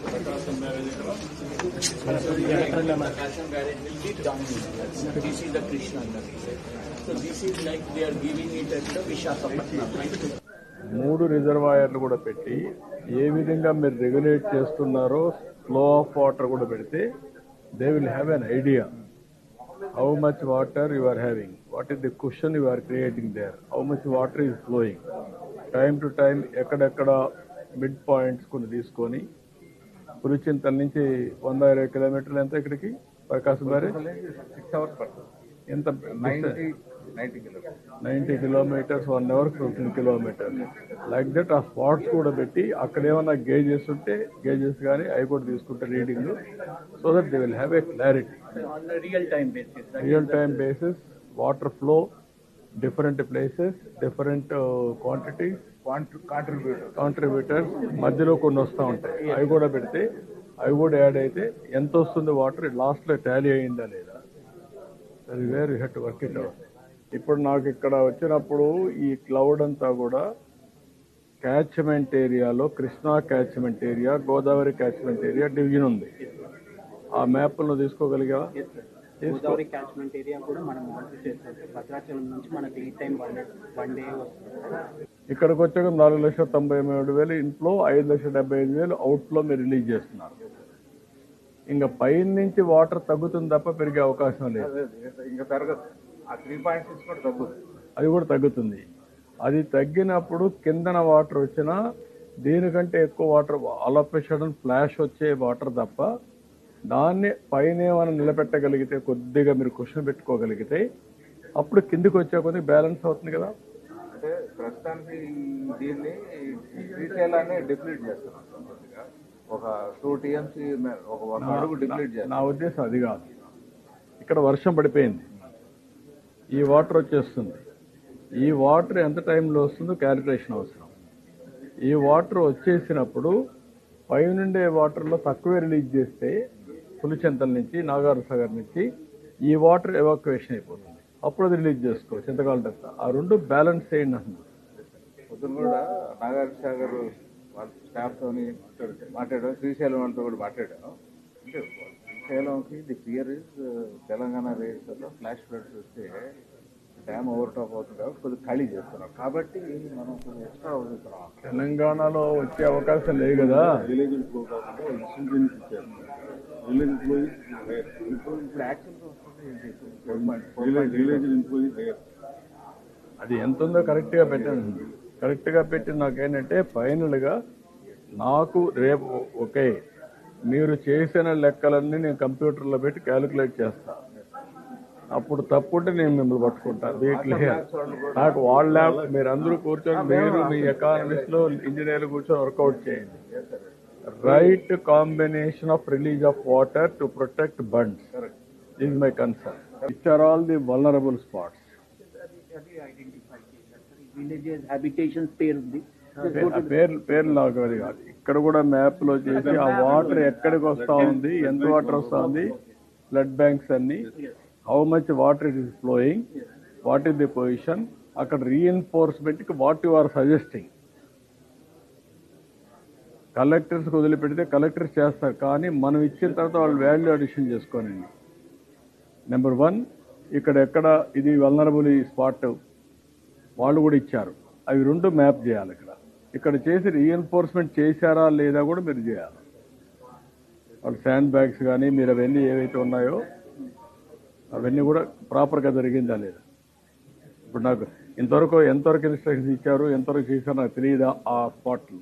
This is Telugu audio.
Prakasam marriage will be down here. This is the Krishna Navi. So this is like they are giving it at the Visakhapatnam, right? 3 రిజర్వాయర్లు కూడా పెట్టి ఏ విధంగా మీరు రెగ్యులేట్ చేస్తున్నారో ఫ్లో ఆఫ్ వాటర్ కూడా పెడితే they will have an idea how much water you are having, what is the question you are creating there, how much water is flowing, time to time ఎక్కడెక్కడ మిడ్ పాయింట్స్ కొన్ని తీసుకొని పులిచింతల నుంచి 120 కిలోమీటర్లు ఎంత ఇక్కడికి ప్రకాశం బ్యారేజ్ 6 hours పడుతుంది. ఎంత 90 kilometers 1 hour 15 kilometers like that. ఆ స్పాట్స్ కూడా పెట్టి అక్కడ ఏమైనా గేజెస్ ఉంటే గేజెస్ కానీ అవి కూడా తీసుకుంటే reading, so that they will have a clarity On a real time basis. Water flow different places, different quantities, contributors మధ్యలో కొన్ని వస్తూ ఉంటాయి, అవి కూడా పెడితే అవి కూడా యాడ్ అయితే ఎంత వస్తుంది వాటర్ లాస్ట్లో టాలీ అయిందా లేదా, అది where you have to work it out. ఇప్పుడు నాకు ఇక్కడ వచ్చినప్పుడు ఈ క్లౌడ్ అంతా కూడా క్యాచ్మెంట్ ఏరియాలో Krishna catchment area, Godavari catchment area division ఉంది. ఆ మ్యాప్లను తీసుకోగలిగా? గోదావరి క్యాచ్మెంట్ ఏరియా కూడా మనం మానిటర్ చేస్తుంటే భద్రాచలం నుంచి మనకి ఈ టైం వన్ డే వస్తుంది. ఇక్కడికి వచ్చాక 4,93,000 ఇన్ఫ్లో, 5,75,000 అవుట్ఫ్లో మీరు రిలీజ్ చేస్తున్నారు. ఇంకా పైన నుంచి వాటర్ తగ్గుతుంది తప్ప పెరిగే అవకాశం లేదు. ఇంకా పెరగదు. ఆ 3.6 కూడా తగ్గుతుంది. అది కూడా తగ్గుతుంది. అది తగ్గినప్పుడు కిందన వాటర్ వచ్చినా దీనికంటే ఎక్కువ వాటర్ అలొపేషన్ ఫ్లాష్ వచ్చే వాటర్ తప్ప దాన్ని పైన ఏమైనా నిలబెట్టగలిగితే కొద్దిగా మీరు క్వశ్చన్ పెట్టుకోగలిగితే అప్పుడు కిందికి వచ్చే కొద్దిగా బ్యాలెన్స్ అవుతుంది కదా. అంటే ప్రస్తుతానికి దీన్ని శ్రీశైలాన్ని డిప్లీట్ చేస్తున్నాం. ఒక 2 TMC ఒక 1 అడుగు డిప్లీట్ చేస్తాం. నా ఉద్దేశం అది కాదు. ఇక్కడ వర్షం పడిపోయింది, ఈ వాటర్ వచ్చేస్తుంది. ఈ వాటర్ ఎంత టైంలో వస్తుందో క్యాలిక్యులేషన్ అవసరం. ఈ వాటర్ వచ్చేసినప్పుడు పైనుండే వాటర్లో తక్కువే రిలీజ్ చేస్తే పులిచెంతల నుంచి, నాగార్జునసాగర్ నుంచి ఈ వాటర్ ఎవాక్యుయేషన్ అయిపోతుంది. అప్పుడు అది రిలీజ్ చేసుకోవచ్చు ఎంతకాలం తర్వాత. ఆ రెండు బ్యాలెన్స్ చేయండి అంటున్నారు. పొద్దున కూడా నాగార్జునసాగర్ వాళ్ళ స్టాఫ్తో మాట్లాడాం, శ్రీశైలం వాళ్ళతో కూడా మాట్లాడాను. అంటే శ్రీశైలంకి the clear is Telangana rates flash floods వస్తే డ్యామ్ ఓవర్ టాప్ అవుతుంది కాబట్టి కొద్దిగా ఖాళీ చేస్తున్నాం. కాబట్టి మనం కొంచెం ఎక్స్ట్రా అవుతున్నాం. తెలంగాణలో వచ్చే అవకాశం లేదు కదా. విలేజ్ ఫ్లో కాకుండా ఇన్సూరెన్స్ ఇచ్చారు. విలేజ్ ఎంప్లాయీస్ ఇప్పుడు యాక్చువల్గా వస్తుంది విలేజ్ ఎంప్లాయీస్ హైయర్. అది ఎంత ఉందో కరెక్ట్గా పెట్టండి. కరెక్ట్గా పెట్టి నాకేంటంటే ఫైనల్గా నాకు రేపు ఓకే మీరు చేసిన లెక్కలన్నీ నేను కంప్యూటర్లో పెట్టి క్యాలిక్యులేట్ చేస్తాను. అప్పుడు తప్పుంటే నేను మిమ్మల్ని పట్టుకుంటాను. నాకు వాళ్ళ మీరు అందరూ కూర్చొని మీరు మీ ఎకానమిస్ట్లో ఇంజనీర్లు కూర్చొని వర్కౌట్ చేయండి. Right combination of release of water to protect bunds is my concern. Which are all the vulnerable spots. Villages habitations పేరుంది, పేర్లు నాకు అది కాదు. ఇక్కడ కూడా మ్యాప్ లో చేసి ఆ వాటర్ ఎక్కడికి వస్తా ఉంది, ఎంత వాటర్ వస్తా ఉంది, ఫ్లడ్ బ్యాంక్స్ అన్ని, how much water it is flowing, what is the position, అక్కడ రీఎన్ఫోర్స్మెంట్ కి వాట్ యు ఆర్ సజెస్టింగ్. కలెక్టర్స్కి వదిలిపెడితే కలెక్టర్స్ చేస్తారు, కానీ మనం ఇచ్చిన తర్వాత వాళ్ళు వాల్యూ అడిషన్ చేసుకోనండి. నెంబర్ 1 ఇక్కడ ఎక్కడ ఇది వల్నరబుల్ ఈ స్పాట్ వాళ్ళు కూడా ఇచ్చారు, అవి 2 మ్యాప్ చేయాలి. ఇక్కడ చేసి రీఎన్ఫోర్స్మెంట్ చేశారా లేదా కూడా మీరు చేయాలి. వాళ్ళు శాండ్ బ్యాగ్స్ కానీ మీరు అవన్నీ ఏవైతే ఉన్నాయో అవన్నీ కూడా ప్రాపర్గా జరిగిందా లేదా. ఇప్పుడు నాకు ఎంతవరకు ఇన్స్ట్రక్షన్స్ ఇచ్చారు, ఎంతవరకు చేశారో నాకు తెలియదా ఆ స్పాట్లో.